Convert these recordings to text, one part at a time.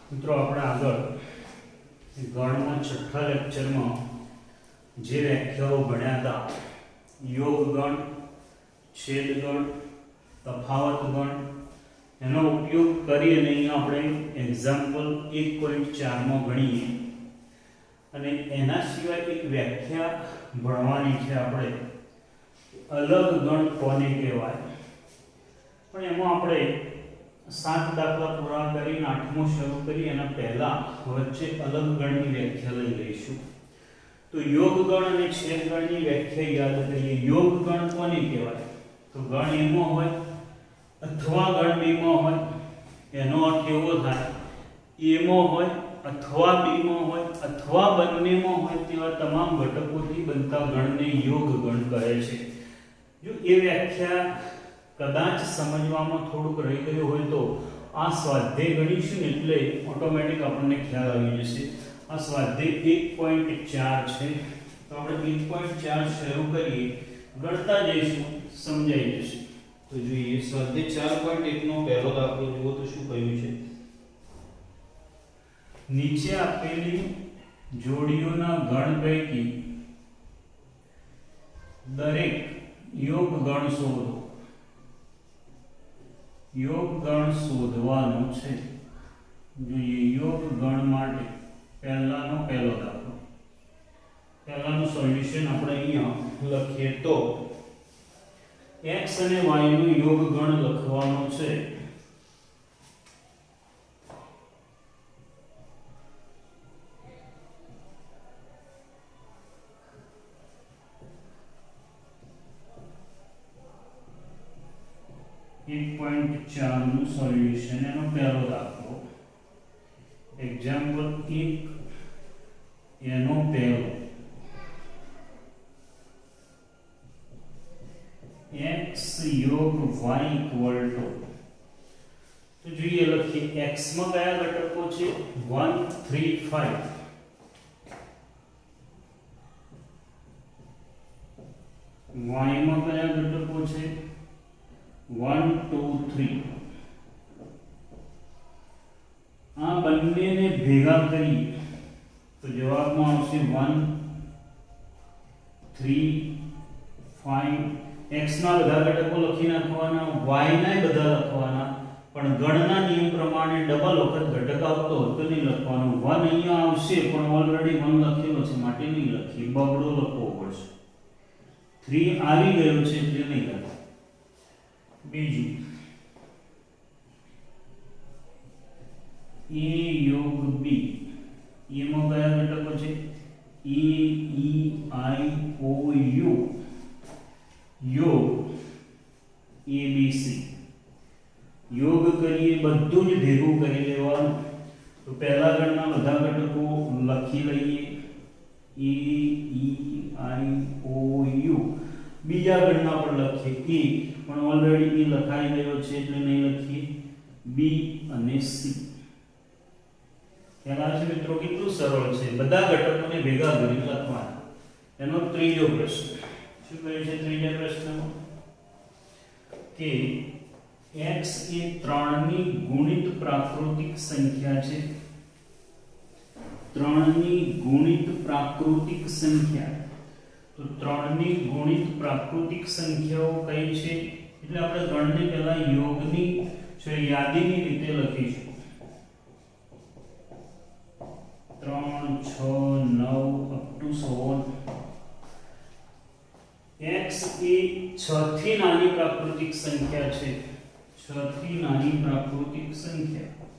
મિત્રો આપણે આગળ ગણના છઠ્ઠા લેક્ચરમાં જે વ્યાખ્યાઓ ભણ્યા હતા યોગ ગણ, છેદ ગણ, તફાવત ગણ એનો ઉપયોગ કરી અને અહીંયા આપણે એક્ઝામ્પલ 1.4 માં ગણીએ અને એના સિવાય એક વ્યાખ્યા ભણવાની છે આપણે અલગ ગણ કોને કહેવાય પણ એમાં આપણે 7 દાખલા પૂરા કરીને 8મો શરૂ કરી એના પહેલા વચ્ચે અલગ ગણની વ્યાખ્યા લઈ લઈશું તો યોગ ગણ અને છેદ ગણની વ્યાખ્યા યાદ કરીએ યોગ ગણ કોને કહેવાય તો ગણ એમાં હોય અથવા ગણ બેમાં હોય એનો અર્થ એવો થાય એમાં હોય અથવા બેમાં હોય અથવા બંનેમાં હોય તેવા તમામ ઘટકોથી બનતા ગણને યોગ ગણ કહે છે જો એ વ્યાખ્યા કદાચ સમજવામાં થોડુંક રહી ગયું હોય તો આ સ્વાધ્યાય ગણીશું ને એટલે ઓટોમેટિક આપણને ખ્યાલ આવી જશે આ સ્વાધ્યાય 1.4 છે તો આપણે 1.4 શરૂ કરીએ ગણતા જઈશું સમજાઈ જશે તો જોઈએ સ્વાધ્યાય 4.1 નો પહેલો દાખલો જુઓ તો શું કહ્યું છે નીચે આપેલી જોડીઓના ગણ પૈકી દરેક યોગ ગણ શોધો યોગ ગણ શોધવાનો છે જોઈએ યોગ ગણ માટે પહેલાનો પહેલો દાખલો પહેલાનું સોલ્યુશન આપણે અહીંયા લખીએ તો x અને y નો યોગ ગણ લખવાનો છે નું સોલ્યુશન એનો પહેલો દાખલો એક્ઝામ્પલ 1 એનો પહેલો x યોગ y ઇક્વલ ટુ તો જોઈએ લખીએ x માં કયા ઘટકો છે 1 3 5 y માં કયા ઘટકો છે 1 2 3 આ બંનેને ભેગા કરી તો જવાબમાં આવશે 1 3 5 x ના બધા ઘટકો લખી નાખવાના y ના બધા લખવાના પણ ગણના નિયમ પ્રમાણે ડબલ વખત ઘટક આવતો હોય તો નહીં લખવાનું 1 અહીંયા આવશે પણ ઓલરેડી 1 લખેલો છે માટે નહીં લખીએ બગડો લખવો પડશે 3 આવી ગયો છે એટલે નહીં લખો બીજું a યોગ b એમાં કયા ઘટકો છે a e i o u યોગ abc યોગ કરીએ બધું જ ભેગું કરી લેવાનું તો પહેલા ગણના બધા ઘટકો લખી લઈએ a e i o u બીજા ગણના પર લખીએ a પણ ઓલરેડી એ લખાઈ ગયો છે એટલે નહીં લખીએ b અને c ખ્યાલ આવે છે મિત્રો કેટલું સરળ છે બધા ઘટકોને ભેગા કરી લખવાના એનો ત્રીજો પ્રશ્ન શું કહે છે ત્રીજા પ્રશ્નમાં કે x એ 3 ની ગુણિત પ્રાકૃતિક સંખ્યા છે 3 ની ગુણિત પ્રાકૃતિક સંખ્યા તો 3 ની ગુણિત પ્રાકૃતિક સંખ્યાઓ કઈ છે એટલે આપણે ગણને પહેલા યોગની યાદીની રીતે લખીશું 3 6 9 અપ ટુ 16 x એ 6 થી નાની પ્રાકૃતિક સંખ્યા છે 6 થી નાની પ્રાકૃતિક સંખ્યા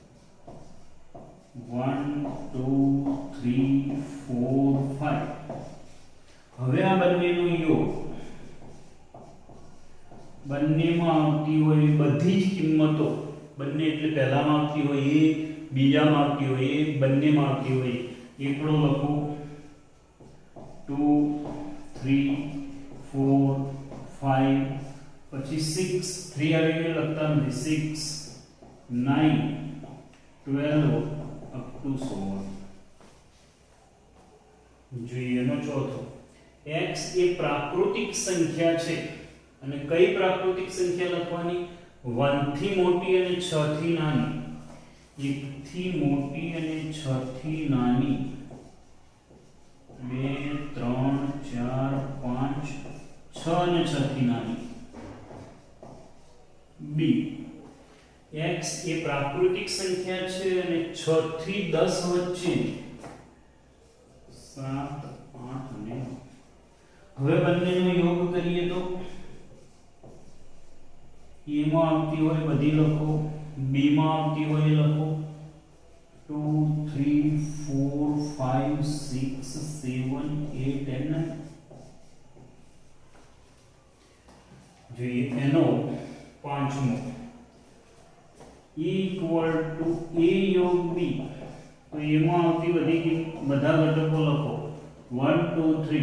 1 2 3 4 5 હવે આ બંનેનો યોગ બંનેમાં આવતી હોય બધી જ કિંમતો બંને એટલે પહેલામાં આવતી હોય એ બીજામાં આવતી હોય એ બંનેમાં આવતી હોય એકડો લખો 2 3 4 5 પછી 6 3 આવી ગયો લખતા નથી 6 9 12 અપ ટુ 16 જોઈએ એનો ચોથો x એ પ્રાકૃતિક સંખ્યા છે અને કઈ પ્રાકૃતિક સંખ્યા લખવાની 1 થી મોટી અને 6 થી નાની 1 થી મોટી અને 6 થી નાની 2 3 4 5 6 અને 6 થી નાની b x એ પ્રાકૃતિક સંખ્યા છે અને 6 થી 10 વચ્ચે 7 8 અને 9 હવે બંનેનો યોગ કરીએ તો a માં આવતી હોય બધી લખો b માં આવતી હોય લખો 2 3 4 5 6 7 8 and 9 જોઈએ એનો પાંચમો e equal to a યોગ b તો એમાં આવતી બધી બધા ઘટકો લખો 1 2 3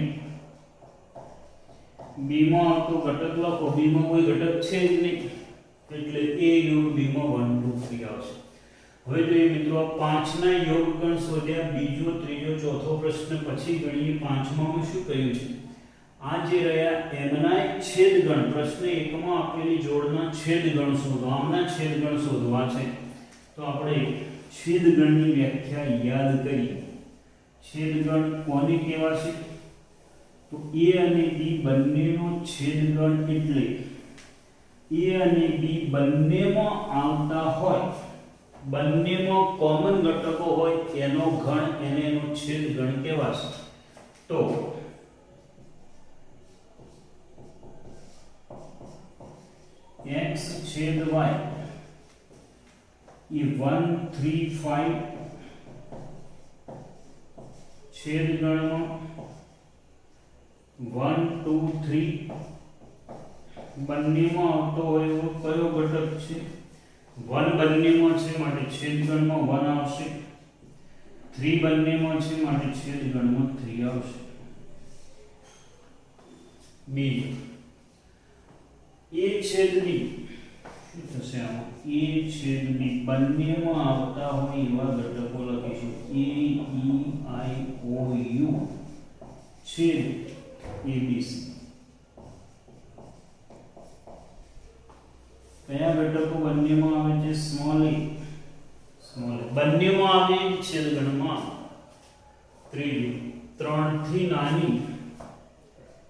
b માં આવતો ઘટક લખો b માં કોઈ ઘટક છે જ નહીં એટલે a યોગ b માં 1 2 3 આવશે હવે જોઈએ મિત્રો આ પાંચના યોગગણ શોધ્યા બીજો ત્રીજો ચોથો પ્રશ્ન પછી ગણીએ પાંચમામાં શું કહ્યું છે આ જે રહ્યા m ના છેદગણ પ્રશ્ન 1 માં આપેલી જોડના છેદગણ શોધો આમના છેદગણ શોધવા છે તો આપણે છેદગણની વ્યાખ્યા યાદ કરીએ છેદગણ કોને કહેવાશે તો a અને b બંનેનો છેદગણ એટલે a અને b બંનેમાં આવતા હોય બંનેમાં કોમન ઘટકો હોય એનો ગણ એને એનો છેદગણ કહેવાશે તો x છેદ y એ 1 3 5 છેદગણમાં 1 2 3 બંનેમાં આવતો હોય એવો કયો ઘટક છે 1 બંનેમાં છે માટે છેદગણમાં 1 આવશે 3 બંનેમાં છે માટે છેદગણમાં 3 આવશે બીજું a છેદ b શું થશે આમાં a છેદ b બંનેમાં આવતા હોય એવા ઘટકો લખીશું a e i o u છેદ abc કયા ઘટકો બંનેમાં આવે છે સ્મોલ a બંનેમાં આવે છેદગણમાં ત્રીજું 3 થી નાની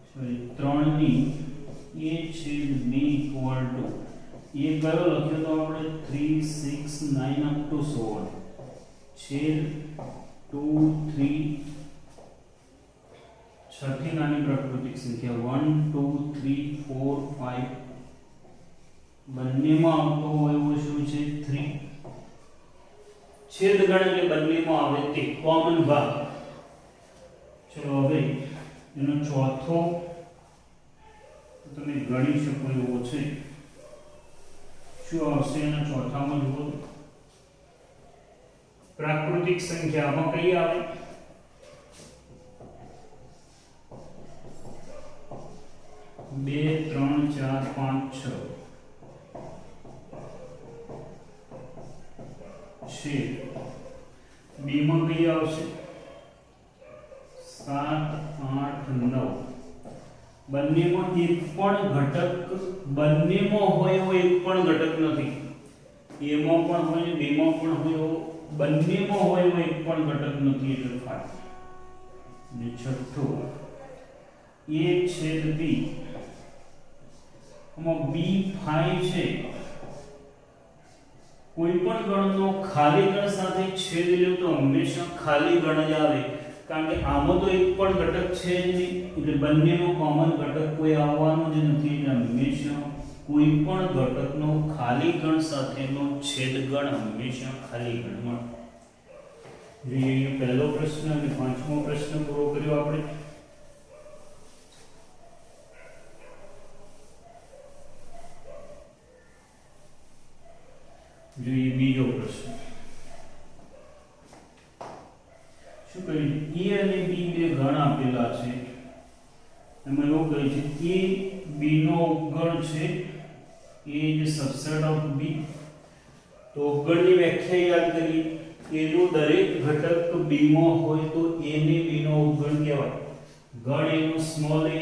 સોરી 3 ની a છેદ b ઇક્વલ ટુ એ કયો લખ્યો તો આપણે 3 6 9 અપ ટુ 16 છેદ 2 3 છઠ્ઠી નાની પ્રાકૃતિક સંખ્યા 1 2 3 4 5 બંનેમાં આવતો હોય એવો શું છે 3 છેદગણ એટલે બંનેમાં આવે તે કોમન ભાગ ચલો હવે એનો ચોથો તમે ગણી શકો એવો છે શું આવશે એના ચોથામાં જુઓ પ્રાકૃતિક સંખ્યામાં કઈ આવે 2 3 4 5 6 છે બી માં કઈ આવશે 7 8 9 બંનેમાં એક પણ ઘટક બંનેમાં હોય એવો એક પણ ઘટક નથી એમાં પણ હોય બેમાં પણ હોય એવો બંનેમાં હોય એવો એક પણ ઘટક નથી એટલે 5 અને છઠ્ઠો a છેદ b આમાં b5 છે કોઈ પણ ગણનો ખાલી ગણ સાથે છેદ લ્યો તો હંમેશા ખાલી ગણ જ આવે કારણ કે આમાં તો એક પણ ઘટક છે જ નહીં એટલે બંનેનો કોમન ઘટક કોઈ આવવાનો જ નથી એટલે હંમેશા કોઈ પણ ઘટકનો ખાલી ગણ સાથેનો છેદગણ હંમેશા ખાલી ગણ મળે જોઈએ પહેલો પ્રશ્ન અને પાંચમો પ્રશ્ન પૂરો કર્યો આપણે જોઈએ બીજો પ્રશ્ન શું કહ્યું a અને b બે ગણ આપેલા છે એમાં એવું કહે છે a b નો ઉપગણ છે a is subset of b તો ઉપગણની વ્યાખ્યા યાદ કરીએ a નો દરેક ઘટક b માં હોય તો a ને b નો ઉપગણ કહેવાય ગણ a નો સ્મોલ a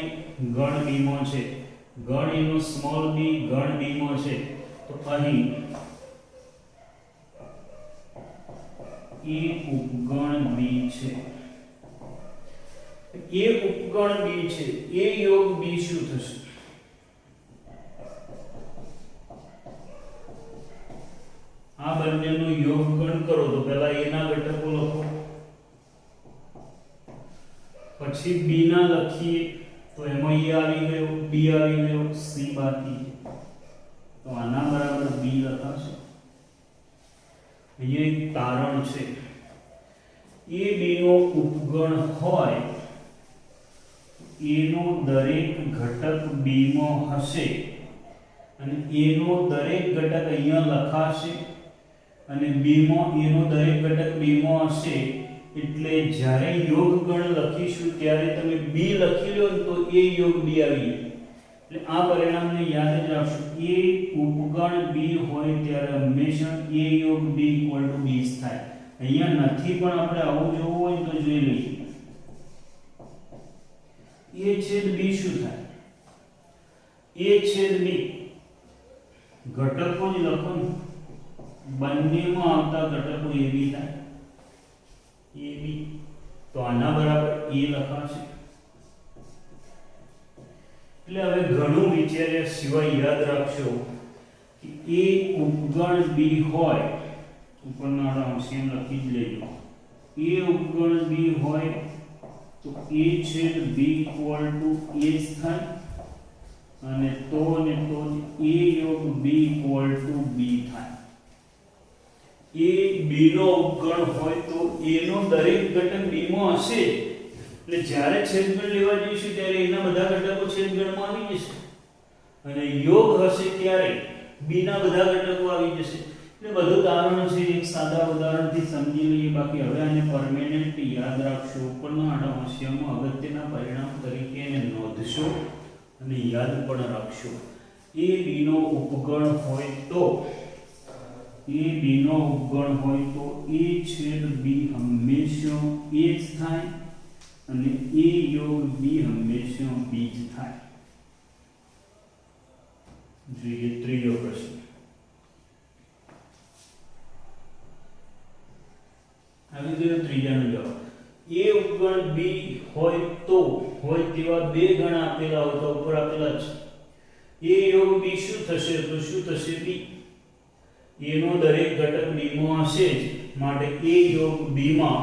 ગણ b માં છે ગણ a નો સ્મોલ b ગણ b માં છે તો અહીં એ ઉપગણ બી છે, એ ઉપગણ બી છે, એ યોગ બી શું થશે? આ બંનેનો યોગગણ કરો તો પહેલા a ના ઘટકો લખો, પછી b ના લખીએ તો એમાં a આવી ગયો, b આવી ગયો, c બાકી છે તો આના બરાબર b લખાશે. અહીંયા એક તારણ છે, a b નો ઉપગણ હોય a નો દરેક ઘટક b માં હશે અને a નો દરેક ઘટક અહીંયા લખાશે અને b માં a નો દરેક ઘટક b માં હશે એટલે જ્યારે યોગગણ લખીશું ત્યારે તમે b લખી લો તો a યોગ b આવી જાય. એટલે આ પરિણામને યાદ જ રાખશો, a ઉપગણ b હોય ત્યારે હંમેશા a યોગ b = b જ થાય. અહીંયા નથી પણ આપણે આવું જોવું હોય તો જોઈ લઈએ. a છેદ b શું થાય? a છેદ b ઘટકો જ લખો ને, બંનેમાં આવતા ઘટકો a b થાય, a b તો આના બરાબર a લખાશે. એટલે હવે ઘણું વિચાર્યા સિવાય યાદ રાખશો કે a ઉપગણ b હોય, ઉપરના અંશિયન લખી જ લેજો, a ઉપગણ b હોય તો a છેદ b = a જ થાય અને તો ને તો a યોગ b = b થાય. a b નો ઉપગણ હોય તો a નો દરેક ઘટક b માં હશે એટલે જ્યારે છેદગણ લેવા જઈશું ત્યારે એના બધા ઘટકો છેદગણમાં આવી જશે અને યોગ હશે ત્યારે b ના બધા ઘટકો આવી જશે. એટલે બધું તારણ છે, એક સાદા ઉદાહરણથી સમજી લઈએ. બાકી હવે આને પરમેનન્ટ યાદ રાખશો, ઉપરના આડા હાંસિયામાં અગત્યના પરિણામ તરીકે એને નોંધશો અને યાદ પણ રાખશો. a b નો ઉપગણ હોય તો a b નો ઉપગણ હોય તો a છેદ b હંમેશા a જ થાય અને a યોગ b હંમેશા b જ થાય. જોઈએ ત્રીજો પ્રશ્ન. આવી ગયો ત્રીજાનો જવાબ. a ઉપગણ b હોય તો હોય તેવા બે ગણ આપેલા હોય તો ઉપર આપેલા છે. a યોગ b શું થશે તો શું થશે? b. a નો દરેક ઘટક b માં હશે જ માટે a યોગ b માં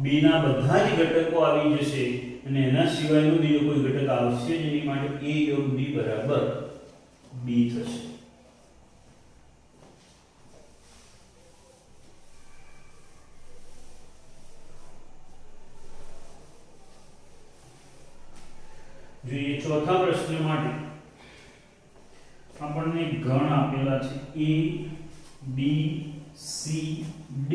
b ના બધા જ ઘટકો આવી જશે અને એના સિવાયનો બીજો કોઈ ઘટક આવશે જ નહીં માટે a યોગ b બરાબર b થશે. જોઈએ ચોથા પ્રશ્ન માટે આપણને ગણ આપેલા છે a b c d,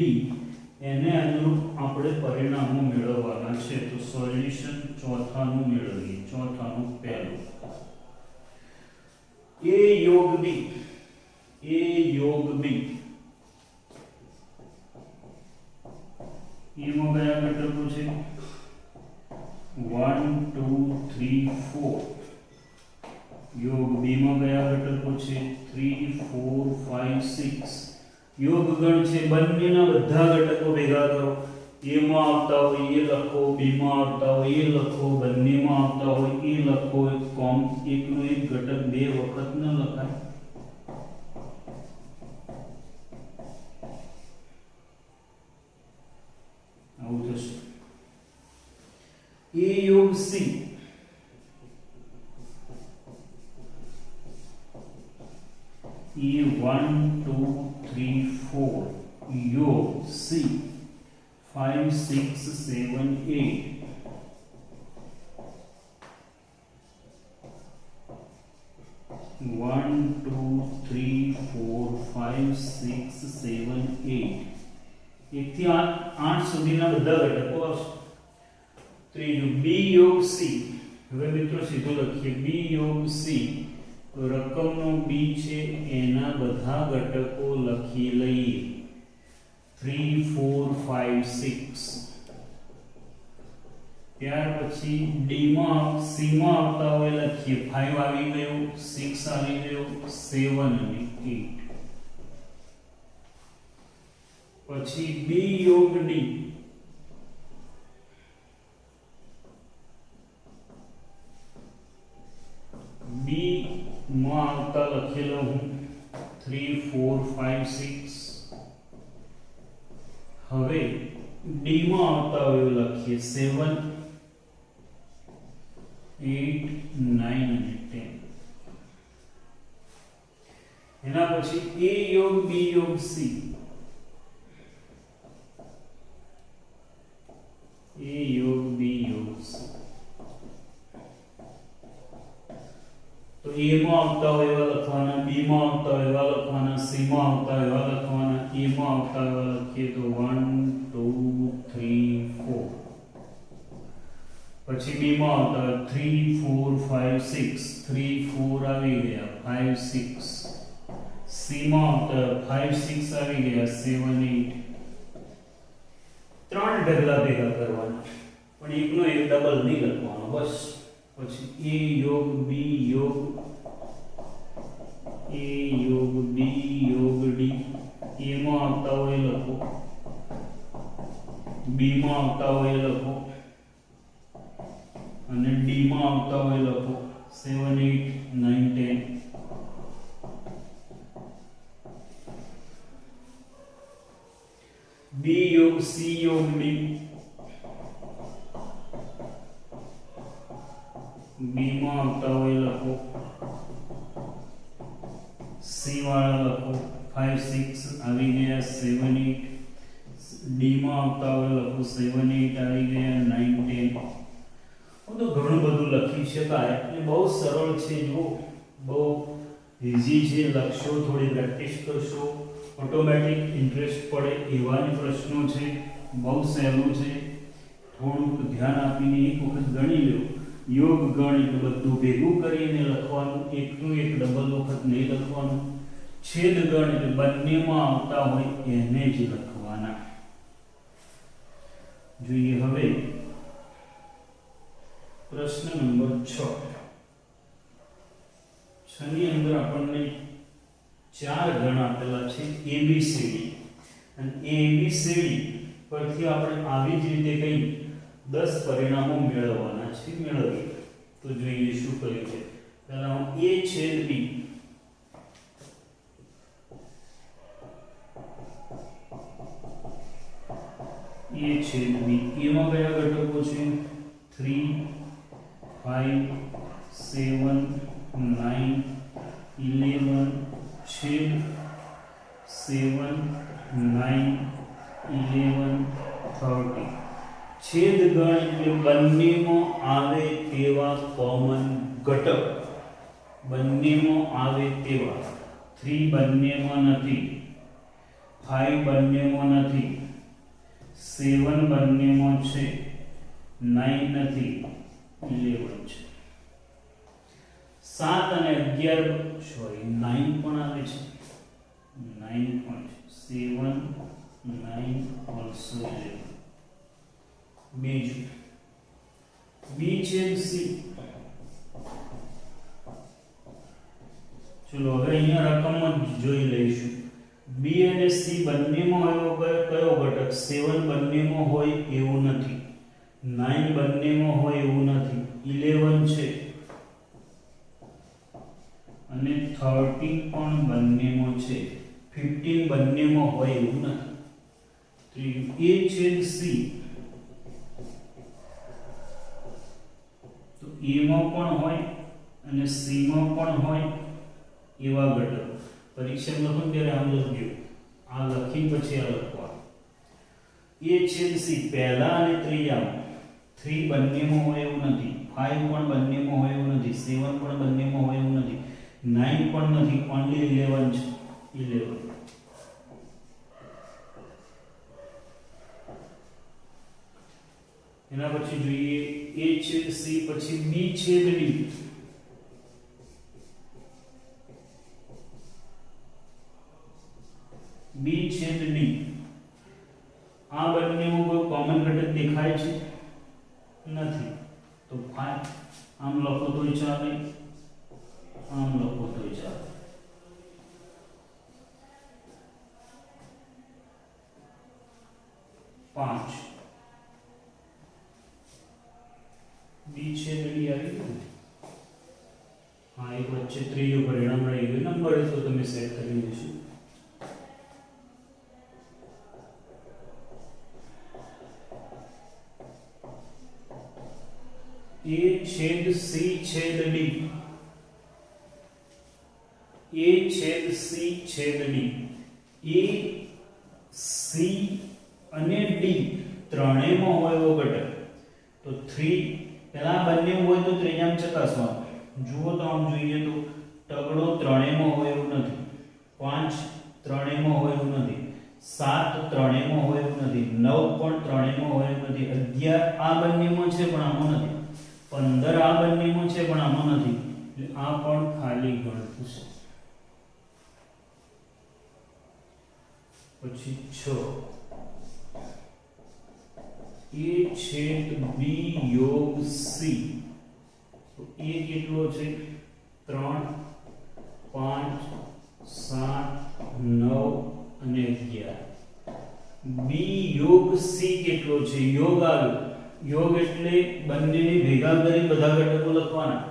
એને અનુરૂપ આપણે પરિણામો મેળવવાના છે. તો સોલ્યુશન ચોથાનું મેળવીએ. ચોથાનું પહેલું a યોગ b, a યોગ b એમાં કયા ઘટકો છે? 1 2 3 4. યોગ b માં કયા ઘટકો છે? 3 4 5 6. યોગગણ છે, બંનેના બધા ઘટકો ભેગા કરો. a માં આવતા હોય એ લખો, b માં આવતા હોય એ લખો, બંનેમાં આવતા હોય એ લખો. એકનો એક ઘટક બે વખત ન લખાય. આવું થશે. a યોગ c, a 1 2 3 4 योग c 5 6 7 8. One, two, three, 4 5 6 7 8. એક થી 8 સુધીના બધા ઘટકો આવશે. ત્રીજું b યોગ c. હવે મિત્રો સીધું લખીએ b યોગ c. તો રકમનો b છે એના બધા ઘટકો લખી લઈએ. 3 4 5 6. ત્યાર પછી d માં c માં આવતા હોય લખીએ. 5 આવી ગયો, 6 આવી ગયો, 7 અને 8. પછી બી યોગ ડી, બી માં આવતા લખેલો હું 3 4 5 6. હવે ડી માં આવતા હોય લખીએ 7 8 9 અને 10. એના પછી એ યોગ બી યોગ સી, ए योग बी योग सी. तो ए में આવતા હોય એવા લખવાના, બી માં આવતા હોય એવા લખવાના, સી માં આવતા હોય એવા લખવાના, એ માં આવતા હોય એવા લખીએ તો 1 2 3 4. પછી બી માં આવતા હોય 3 4 5 6, 3 4 આવી ગયા 5 6. સી માં આવતા હોય 5 6 આવી ગયા 7 8. ત્રણ ઢગલા ભેગા કરવાના, પણ એકનો એક ડબલ નહીં લખવાનો બસ. પછી એ યોગ બી યોગ, એ યોગ બી યોગ ડી, એ માં આવતા હોય લખો, બી માં આવતા હોય લખો અને ડી માં આવતા હોય લખો 7 8 9 10. बी योग सी योग डी, बी में आवता हुए लखो, सी वाला लखो 5 6 આવી ગયા 7 8. डी में आवता हुए लखो 7 8 આવી ગયા 9 10. તો ઘણું બધું લખી શકાય એટલે બહુ સરળ છે. જો બહુ ઈઝી છે, લખશો થોડી પ્રેક્ટિસ કરશો ઓટોમેટિક ઇન્ટરેસ્ટ પડે એવાને પ્રશ્નો છે. બહુ સહેલું છે, થોડુંક ધ્યાન આપીને એક વખત ગણી લો. યોગ ગણ એટલે બધું ભેગું કરીને લખવાનું, એકનું એક ડબલ વખત નહીં લખવાનું. છેદ ગણ એટલે બંનેમાં આવતા હોય એને જ લખવાના. જોઈએ હવે પ્રશ્ન નંબર 6. છની અંદર આપણને 4 ગણ આપેલા છે એબીસીડી, અને એબીસીડી પરથી આપણે આવી જ રીતે કંઈ 10 પરિણામો મેળવવાના છે. મેળવીએ તો જોઈએ શું કર્યું છે. પહેલા હું a છેદ b, a છેદ b, એમાં કયા ઘટકો છે 3 5 7 9 11 छेद 7 9 11 30. छेद गण એટલે બંનેમાં આવે તેવા કોમન ઘટક, બંનેમાં આવે તેવા. 3 બંનેમાં નથી, 5 બંનેમાં નથી, 7 બંનેમાં છે, 9 નથી, 11 છે. 7 અને 11 સોરી 9 પણ આવે છે, 9 પણ છે. 7 9 also 11. બીજું b છેદ c. ચલો હવે અહીંયા રકમ જોઈ લઈશું. b અને c બંનેમાં એવો કયો ઘટક? 7 બંનેમાં હોય એવું નથી, 9 બંનેમાં હોય એવું નથી, 11 છે અને 13 પણ બંનેમાં છે, 15 બંનેમાં હોય એવું નથી. તો a છેદ c, તો a માં પણ હોય અને c માં પણ હોય એવા ઘટકો. પરીક્ષામાં લખો ત્યારે આમ લખજો, આ લખી પછી આ લખવાનું. a છેદ c પહેલા અને ત્રીજામાં, 3 બંનેમાં હોય એવું નથી, 5 પણ બંનેમાં હોય એવું નથી, 7 પણ બંનેમાં હોય એવું નથી, 9 પણ નથી, ઓન્લી 11 છે, 11. એના પછી જોઈએ a છેદ c, પછી b છેદ d. b છેદ d, આ બંનેમાં કોઈ કોમન ઘટક દેખાય છે? નથી. તો 5 આમ લખો તોય ચાલે, આમ લખો તોય ચાલે. 5 બી છેદ ડી આવી ગયું ને? હા, એક વચ્ચે ત્રીજું પરિણામ રહી ગયું. નંબર તો તમે સેટ કરી દેશો. એ છેદ સી છેદ ડી, એ છેદ સી છેદ ડી, એ સી અને ડી ત્રણેયમાં હોય એવો ઘટક. તો 3 પેલા બંને હોય તો ત્રીજામાં ચકાસવાનું. જુઓ તો આમ જોઈએ તો તગડો ત્રણેયમાં હોય એવું નથી, 5 ત્રણેયમાં હોય એવું નથી, 7 ત્રણેયમાં હોય એવું નથી, 9 પણ ત્રણેયમાં હોય એવું નથી, 11 આ બંનેમાં છે પણ આમાં નથી, 15 આ બંનેમાં છે પણ આમાં નથી, એટલે આ પણ ખાલી ગણતું છે. પછી 6 એ છેદ બી યોગ સી, તો એ કેટલો છે? 3 5 7 9 અને 11. બી યોગ સી કેટલો છે? યોગ આવ્યો. યોગ એટલે બંનેને ભેગા કરી બધા ઘટકો લખવાના.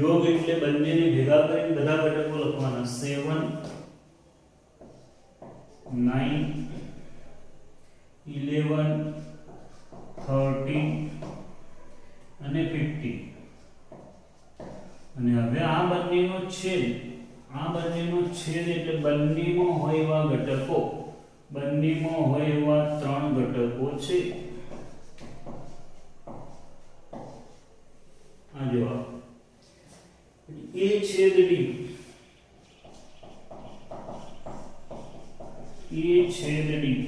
યોગ એટલે બંનેને ભેગા કરી બધા ઘટકો લખવાના. 7 9 11 13 અને 15. અને હવે આ બંનેનો છેદ, આ બંનેનો છેદ એટલે બંનેમાં હોય એવા ઘટકો, બંનેમાં હોય એવા 3 ઘટકો છે. આ જવાબ. એ છેદ ડી, એ છેદ ડી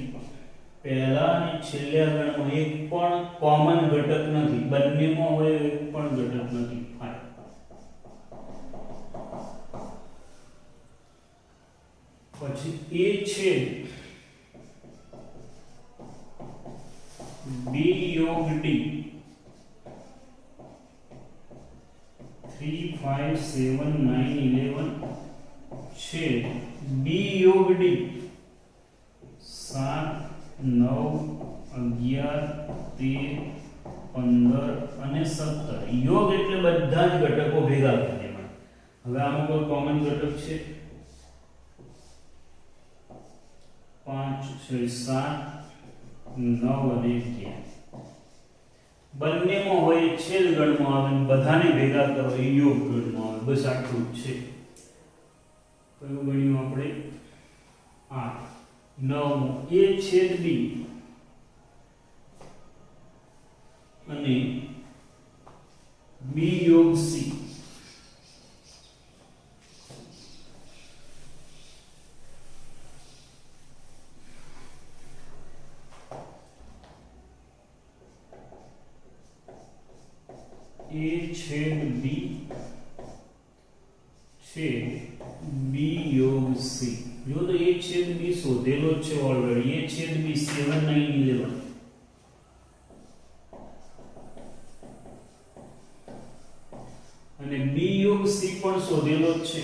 પહેલા અને છેલ્લા ગણમાં એક પણ કોમન ઘટક નથી, બંનેમાં હોય એક પણ ઘટક નથી. પછી એ છેદ બી યોગ ડી, 3 5 7 9 11 છેદ બી યોગ ડી 7 9 11 13 15 અને 17. યોગ એટલે બધા જ ઘટકો ભેગા કરીને. હવે આમાં કોઈ કોમન ઘટક છે? 5 6 7 9 અને 11. બંનેમાં હોય છેદ ગણમાં આવે, બધાને ભેગા કરો એ યોગ ગણમાં આવે. બસ આટલું જ છે. કયું ગણ્યું આપણે? 8. 9 એ છેદ બી અને બી યોગ સી, એ છેદ બી છેદ બી યોગ સી. જો તો એ છેદ બી શોધેલો છે ઓલરેડી. એ છેદ બી 7 9 11 અને બી યોગ સી પણ શોધેલો જ છે.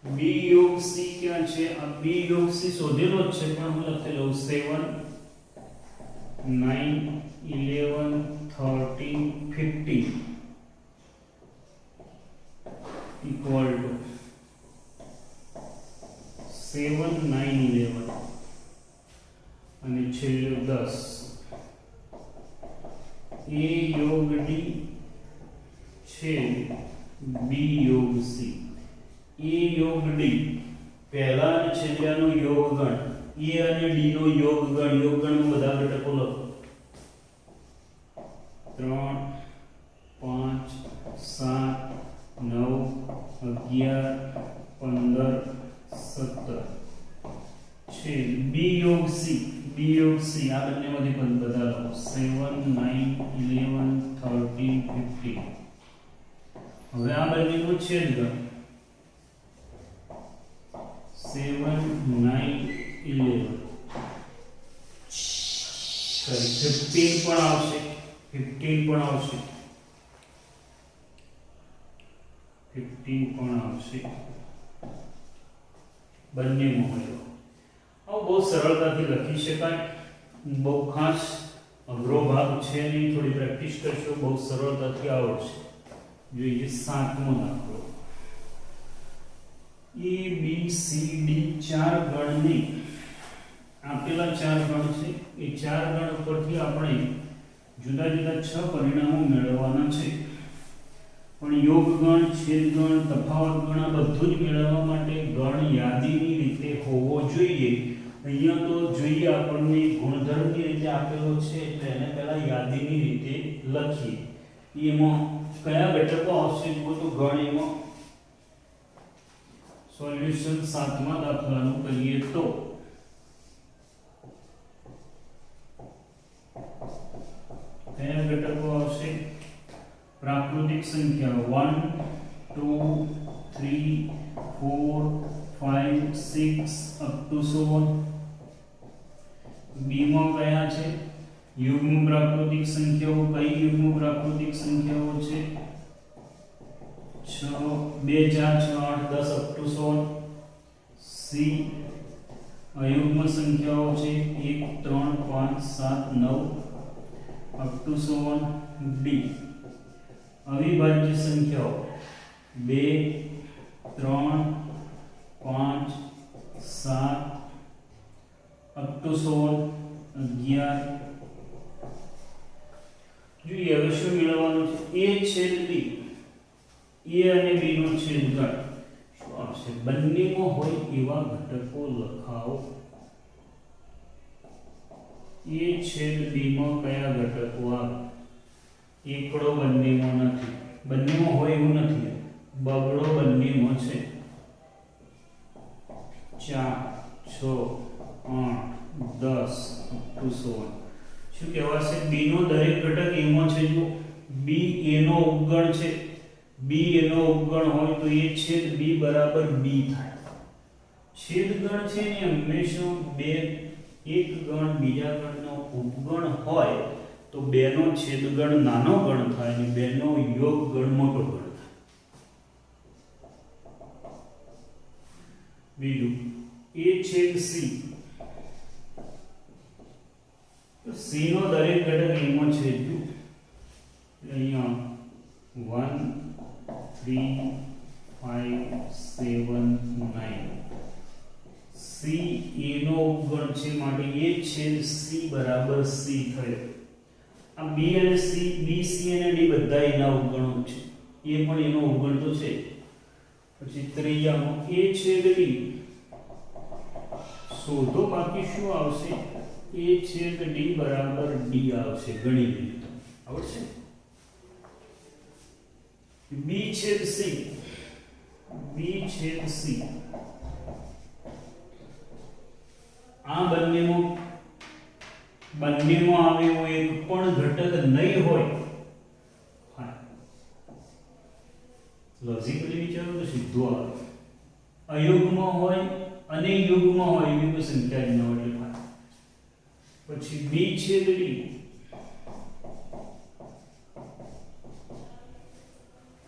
બી યોગ સી ક્યાં છે? આ બી યોગ સી શોધેલો જ છે પણ હું લખી લઉં 7 9 11 13 15 equal to 7 9 11 અને છેલ્લું 10. એ યોગ ડી છેદ બી યોગ સી. એ યોગ ડી પહેલા અને છેલ્લાનો યોગ ગણ, એ અને ડી નો યોગ ગણ. યોગ ગણમાં બધા ઘટકો લખો. 3 5 7 9 11 15 17 છેદ બી યોગ સી. બી યોગ સી આ બંનેમાંથી પણ બધા લખો. 7 9 11 13 15. હવે આ બંનેનો છેદ ગણ 7 9 11 15 પણ આવશે, 15 પણ આવશે, 15 પણ આવશે. બંનેમાં હોય. આવું બહુ સરળતાથી લખી શકાય. બહુ ખાસ અઘરો ભાગ છે નહીં, થોડી પ્રેક્ટિસ કરશો બહુ સરળતાથી આવડશે. જોઈએ 7મો દાખલો. A B C D ચાર ગણની આપેલા ચાર ગણ છે. એ ચાર ગણ ઉપરથી આપણે જુદા જુદા 6 પરિણામો મેળવવાના છે. પણ યોગ ગણ, છેદ ગણ, તફાવત ગણ આ બધું જ મેળવવા માટે ગણ યાદીની રીતે હોવો જોઈએ. અહીંયા તો જોઈએ આપણને ગુણધર્મની રીતે આપેલો છે એટલે એને પહેલા યાદીની રીતે લખીએ. એમાં કયા ઘટકો આવશે જો તો ગણ એમાં સોલ્યુશન 7મા દાખલાનું કરીએ તો કયા ઘટકો આવશે? પ્રાકૃતિક સંખ્યા 1 2 3 4 5 6 અપ ટુ 7. બી માં કયા છે? યુગ્મ પ્રાકૃતિક સંખ્યાઓ. કઈ યુગ્મ પ્રાકૃતિક સંખ્યાઓ છે? 6 2 4 6 8 10 અપ ટુ 7. સી અયુગ્મ સંખ્યાઓ છે 1 3 5 7 9 અપ ટુ 7. ડી અવિભાજ્ય સંખ્યાઓ 2 3 5 7 અપ ટુ 7 11. જોઈએ હવે શું મેળવવાનું છે? a છેદ b, a અને b નો છેદ ગણ શું આવશે? બંનેમાં હોય એવા ઘટકો લખાવો. a છેદ b માં કયા ઘટકો આવે? એકડો બંનેમાં નથી, બંનેમાં હોય એવું નથી, બગડો બંનેમાં છે. 4 6 8 10 ટુ 16. શું કહેવાશે? b નો દરેક ઘટક એમાં છે. જો b a નો ઉપગણ છે, b a નો ઉપગણ હોય તો a છેદ b બરાબર b થાય. છેદ ગણ છે ને હંમેશા બે એક ગણ બીજા ગણનો ઉપગણ હોય તો બે નો છેદ ગણ નાનો ગણ થાય અને બે નો યોગ ગણ મોટો ગણ થાય. બીજું a છેદ c, c નો દરેક ઘટક એમાં છે. જો અહીંયા 1 3 5 7 9. c a નો ઉપગણ છે માટે a છેદ c બરાબર c થયો. આ b અને c, b c અને d બધા એના ઉપગણો છે. એ પણ એનો ઉપગણ તો છે. પછી ત્રીજામાં a છેદ d શોધો. બાકી શું આવશે? a છેદ d બરાબર d આવશે. ગણી લીધું આવડશે. b છેદ c, b છેદ c આ બંનેમાં આવે એવો એક પણ ઘટક નહીં હોય. હા, લોજિકલી વિચારો તો સીધું આવે. અયુગ્મ હોય અને યુગ્મ હોય એવી કોઈ સંખ્યા જ ન હોય એટલે થાય. પછી b છેદ d,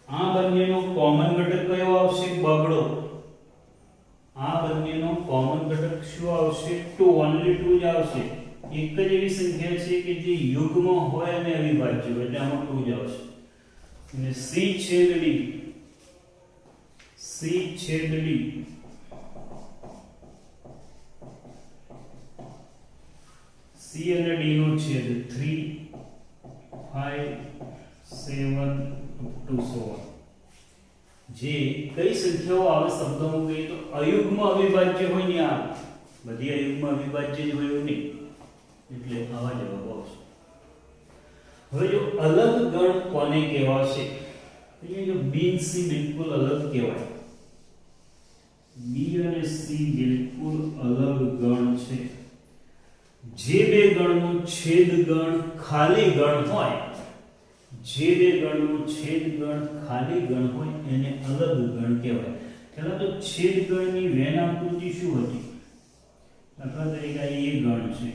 આ બંનેનો કોમન ઘટક કયો આવશે? બગડો. આ બંનેનો કોમન ઘટક શું આવશે? 2. ઓન્લી 2 જ આવશે. એક જ એવી સંખ્યા છે કે જે યુગ્મ હોય અને અવિભાજ્ય હોય એટલે આમાં 2 જ આવશે. અને c છેદ d, c છેદ d c અને d નો છેદ 3 5 7 ટુ 16. જે કઈ સંખ્યાઓ આવે શબ્દોમાં કહીએ તો અયુગ્મ અવિભાજ્ય હોય ને. આ બધી અયુગ્મ અવિભાજ્ય જ હોય એવું નહીં એટલે આવા જવાબ આવશે. હવે જો અલગ ગણ કોને કહેવાશે? અહીંયા જો b અને c બિલકુલ અલગ કહેવાય. b અને c બિલકુલ અલગ ગણ છે. જે બે ગણનો છેદ ગણ ખાલી ગણ હોય, જે બે ગણનો છેદ ગણ ખાલી ગણ હોય એને અલગ ગણ કહેવાય. પહેલા તો છેદ ગણની વેન આકૃતિ શું હતી? દાખલા તરીકે આ a ગણ છે,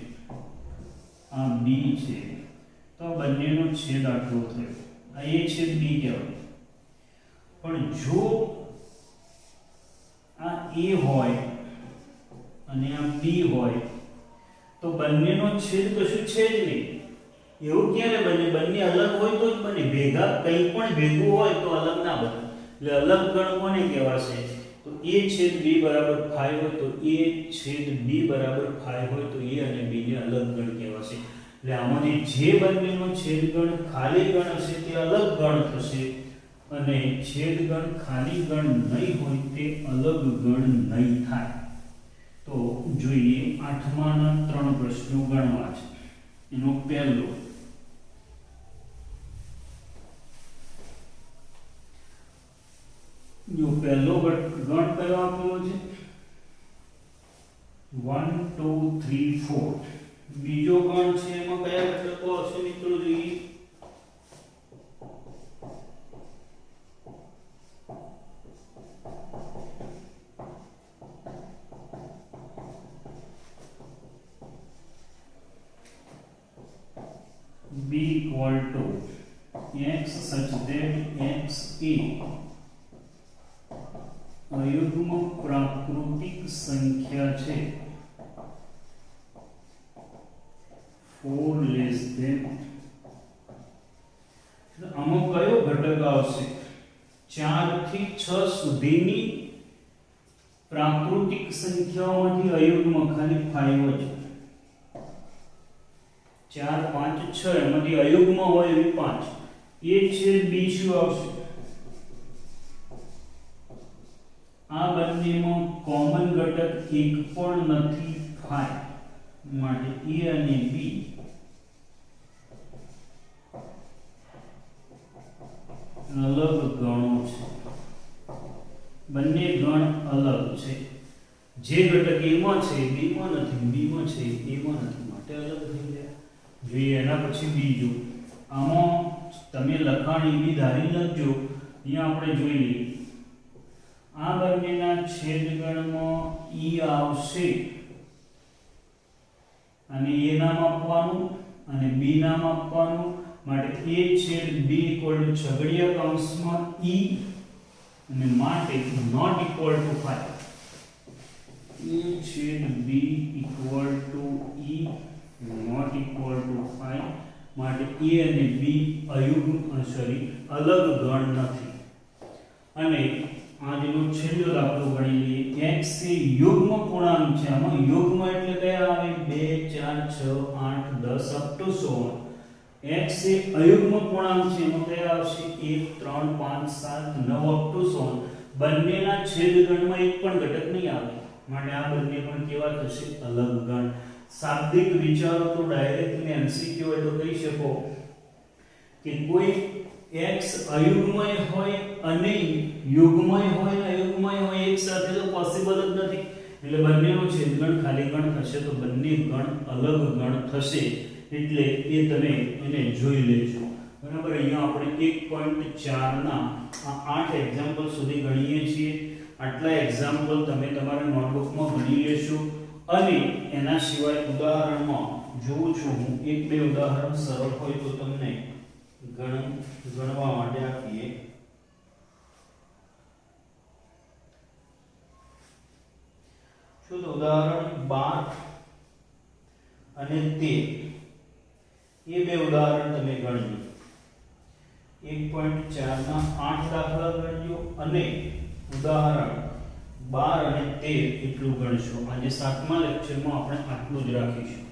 આ b છે, તો આ બંનેનો છેદ આટલો થયો. આ a છેદ b કહેવાય. પણ જો આ a હોય અને આ b હોય તો બંનેનો છેદ કશું છે જ નહીં. એવું ક્યારે બને? બંને અલગ હોય તો જ બને. ભેગા કંઈ પણ ભેગું હોય તો અલગ ના બને. એટલે અલગ ગણ કોને કહેવાશે? તો a છેદ b બરાબર 5 હોય તો a છેદ b બરાબર 5 હોય તો a અને b ને અલગ ગણ કહેવાશે. એટલે આમાંથી જે બંનેનો છેદ ગણ ખાલી ગણ હશે તે અલગ ગણ થશે અને છેદ ગણ ખાલી ગણ નહીં હોય તે અલગ ગણ નહીં થાય. તો જોઈએ 8માના 3 પ્રશ્નો ગણવા છે. એનો પહેલો ગણ કયો આપેલો છે? 1 2 3 4. બીજો ગણ છે એમાં કયા ઘટકો હશે મિત્રો? જોઈએ b equal to x such that x a અયુગ્મ પ્રાકૃતિક સંખ્યા છે 4 લેસ ધેન. આમાં કયો ઘટક આવશે? 4 થી 6 સુધીની પ્રાકૃતિક સંખ્યાઓમાંથી અયુગ્મ ખાલી 5 જ. 4 5 6 એમાંથી અયુગ્મ હોય એવી 5. a છેદ b શું આવશે? આ બંનેમાં કોમન ઘટક એક પણ નથી 5 માટે a અને b અલગ ગણો છે. બંને ગણ અલગ છે. જે ઘટક a માં છે b માં નથી, b માં છે a માં નથી માટે અલગ થઈ ગયા. જોઈએ એના પછી બીજું. આમાં તમે લખાણ એવી ધારી લખજો. અહીંયા આપણે જોઈએ આ બંનેના છેદગણમાં e આવશે અને a નામ આપવાનું અને b નામ આપવાનું માટે a છેદ b ઇક્વલ ટુ છગડીયા કૌંસમાં e અને માટે નોટ ઇક્વલ ટુ 5. a છેદ b equal to e not equal to 5 માટે a અને b અલગ ગણ નથી. અને આજનો છેલ્લો દાખલો ગણી લઈએ. x એ યુગ્મ પૂર્ણાંક છે. આમાં યુગ્મ એટલે કયા આવે? 2 4 6 8 10 અપ ટુ 16. x એ અયુગ્મ પૂર્ણાંક છે. એમાં કયા આવશે? 1 3 5 7 9 અપ ટુ 16. બંનેના છેદગણમાં એક પણ ઘટક નહીં આવે માટે આ બંને પણ કેવા થશે? અલગ ગણ. શાબ્દિક વિચારો તો ડાયરેક્ટલી એમસીક્યુ હોય તો કહી શકો કે કોઈ x અયુગ્મય હોય અને યુગ્મય હોય અને અયુગ્મય હોય એક સાથે તો પોસિબલ જ નથી. એટલે બંનેનો છેદગણ ખાલી ગણ થશે તો બંને ગણ અલગ ગણ થશે. એટલે એ તમે એને જોઈ લેજો. બરાબર. અહીંયા આપણે 1.4 ના આ 8 એક્ઝામ્પલ સુધી ગણીએ છીએ. આટલા એક્ઝામ્પલ તમે તમારા નોટબુકમાં ગણી લેશો અને એના સિવાય ઉદાહરણમાં જોઉં છું હું એક બે ઉદાહરણ સરળ હોય તો તમને ગણવા માટે આપીએ. તો ઉદાહરણ 12 અને 13 એ બે ઉદાહરણ તમે ગણજો. 1.4 ના 8 દાખલા ગણજો અને ઉદાહરણ 12 અને 13 એટલું ગણશો. આજે 7મા લેક્ચરમાં આપણે આટલું જ રાખીશું.